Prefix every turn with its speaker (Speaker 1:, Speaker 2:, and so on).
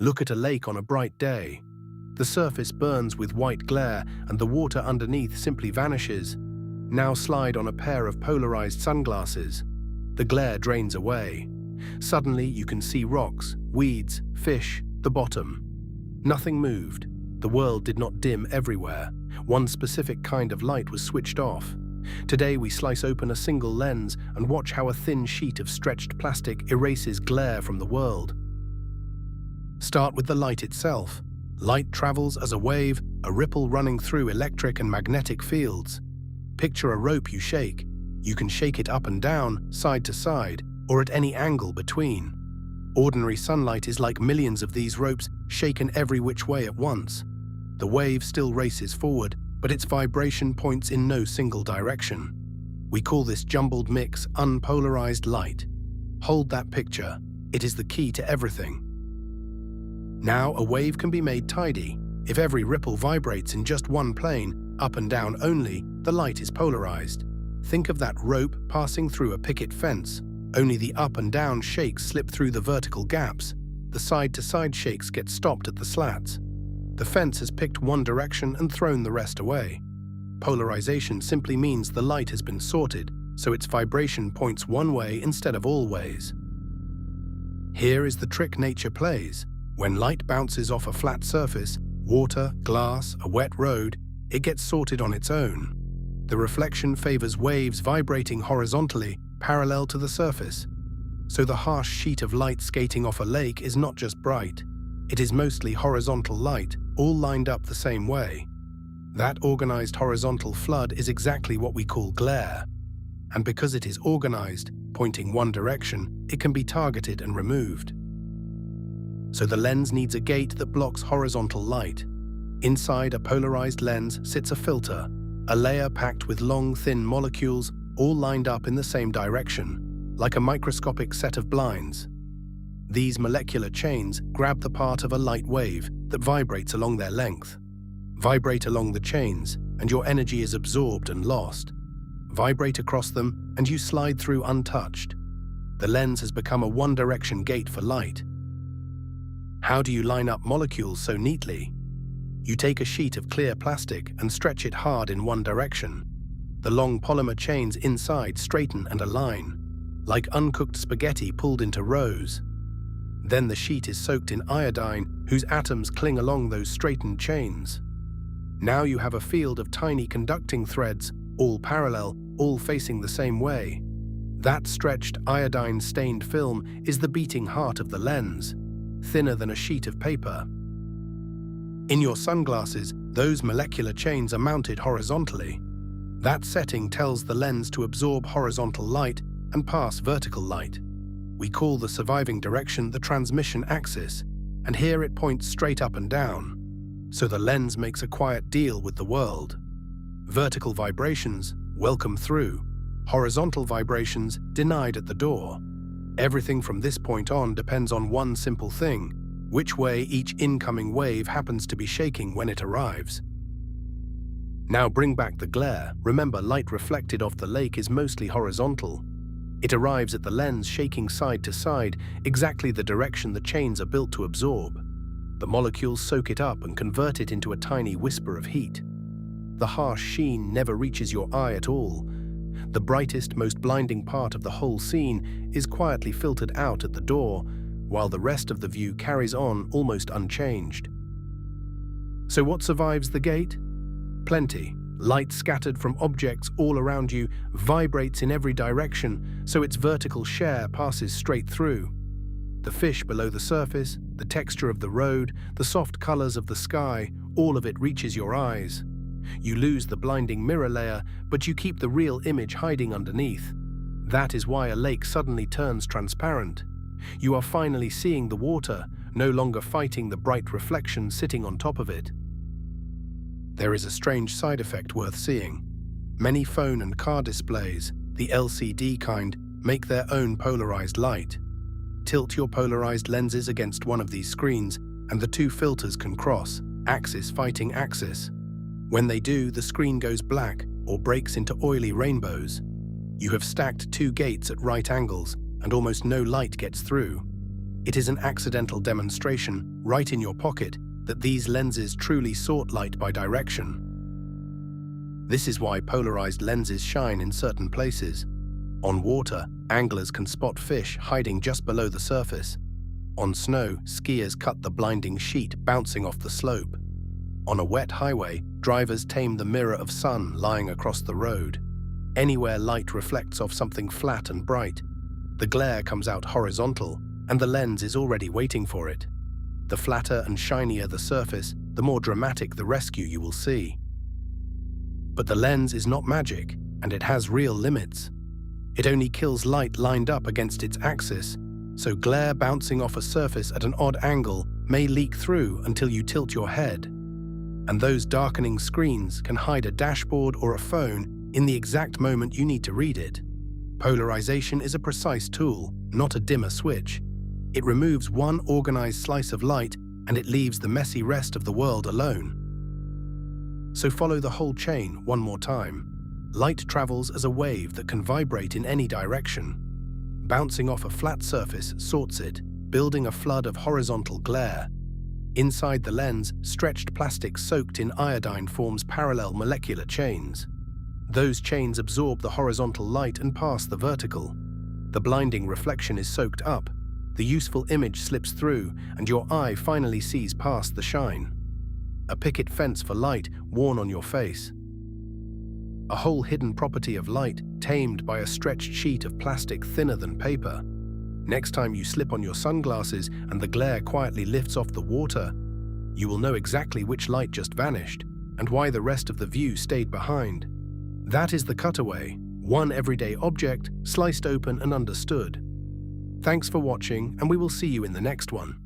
Speaker 1: Look at a lake on a bright day. The surface burns with white glare and the water underneath simply vanishes. Now slide on a pair of polarized sunglasses. The glare drains away. Suddenly you can see rocks, weeds, fish, the bottom. Nothing moved. The world did not dim everywhere. One specific kind of light was switched off. Today we slice open a single lens and watch how a thin sheet of stretched plastic erases glare from the world. Start with the light itself. Light travels as a wave, a ripple running through electric and magnetic fields. Picture a rope you shake. You can shake it up and down, side to side, or at any angle between. Ordinary sunlight is like millions of these ropes shaken every which way at once. The wave still races forward, but its vibration points in no single direction. We call this jumbled mix unpolarized light. Hold that picture. It is the key to everything. Now a wave can be made tidy. If every ripple vibrates in just one plane, up and down only, the light is polarized. Think of that rope passing through a picket fence. Only the up and down shakes slip through the vertical gaps. The side-to-side shakes get stopped at the slats. The fence has picked one direction and thrown the rest away. Polarization simply means the light has been sorted, so its vibration points one way instead of all ways. Here is the trick nature plays. When light bounces off a flat surface, water, glass, a wet road, it gets sorted on its own. The reflection favors waves vibrating horizontally, parallel to the surface. So the harsh sheet of light skating off a lake is not just bright. It is mostly horizontal light, all lined up the same way. That organized horizontal flood is exactly what we call glare. And because it is organized, pointing one direction, it can be targeted and removed. So the lens needs a gate that blocks horizontal light. Inside a polarized lens sits a filter, a layer packed with long, thin molecules, all lined up in the same direction, like a microscopic set of blinds. These molecular chains grab the part of a light wave that vibrates along their length. Vibrate along the chains, and your energy is absorbed and lost. Vibrate across them, and you slide through untouched. The lens has become a one-direction gate for light. How do you line up molecules so neatly? You take a sheet of clear plastic and stretch it hard in one direction. The long polymer chains inside straighten and align, like uncooked spaghetti pulled into rows. Then the sheet is soaked in iodine, whose atoms cling along those straightened chains. Now you have a field of tiny conducting threads, all parallel, all facing the same way. That stretched iodine-stained film is the beating heart of the lens, thinner than a sheet of paper. In your sunglasses, those molecular chains are mounted horizontally. That setting tells the lens to absorb horizontal light and pass vertical light. We call the surviving direction the transmission axis, and here it points straight up and down. So the lens makes a quiet deal with the world. Vertical vibrations, welcome through. Horizontal vibrations, denied at the door. Everything from this point on depends on one simple thing: which way each incoming wave happens to be shaking when it arrives. Now bring back the glare. Remember, light reflected off the lake is mostly horizontal. It arrives at the lens shaking side to side, exactly the direction the chains are built to absorb. The molecules soak it up and convert it into a tiny whisper of heat. The harsh sheen never reaches your eye at all. The brightest, most blinding part of the whole scene is quietly filtered out at the door, while the rest of the view carries on almost unchanged. So what survives the gate? Plenty. Light scattered from objects all around you vibrates in every direction, so its vertical share passes straight through. The fish below the surface, the texture of the road, the soft colors of the sky, all of it reaches your eyes. You lose the blinding mirror layer, but you keep the real image hiding underneath. That is why a lake suddenly turns transparent. You are finally seeing the water, no longer fighting the bright reflection sitting on top of it. There is a strange side effect worth seeing. Many phone and car displays, the LCD kind, make their own polarized light. Tilt your polarized lenses against one of these screens, and the two filters can cross, axis fighting axis. When they do, the screen goes black or breaks into oily rainbows. You have stacked two gates at right angles, and almost no light gets through. It is an accidental demonstration, right in your pocket, that these lenses truly sort light by direction. This is why polarized lenses shine in certain places. On water, anglers can spot fish hiding just below the surface. On snow, skiers cut the blinding sheet bouncing off the slope. On a wet highway, drivers tame the mirror of sun lying across the road. Anywhere light reflects off something flat and bright, the glare comes out horizontal, and the lens is already waiting for it. The flatter and shinier the surface, the more dramatic the rescue you will see. But the lens is not magic, and it has real limits. It only kills light lined up against its axis, so glare bouncing off a surface at an odd angle may leak through until you tilt your head. And those darkening screens can hide a dashboard or a phone in the exact moment you need to read it. Polarization is a precise tool, not a dimmer switch. It removes one organized slice of light and it leaves the messy rest of the world alone. So follow the whole chain one more time. Light travels as a wave that can vibrate in any direction. Bouncing off a flat surface sorts it, building a flood of horizontal glare. Inside the lens, stretched plastic soaked in iodine forms parallel molecular chains. Those chains absorb the horizontal light and pass the vertical. The blinding reflection is soaked up, the useful image slips through, and your eye finally sees past the shine. A picket fence for light worn on your face. A whole hidden property of light tamed by a stretched sheet of plastic thinner than paper. Next time you slip on your sunglasses and the glare quietly lifts off the water, you will know exactly which light just vanished and why the rest of the view stayed behind. That is the cutaway, one everyday object sliced open and understood. Thanks for watching, and we will see you in the next one.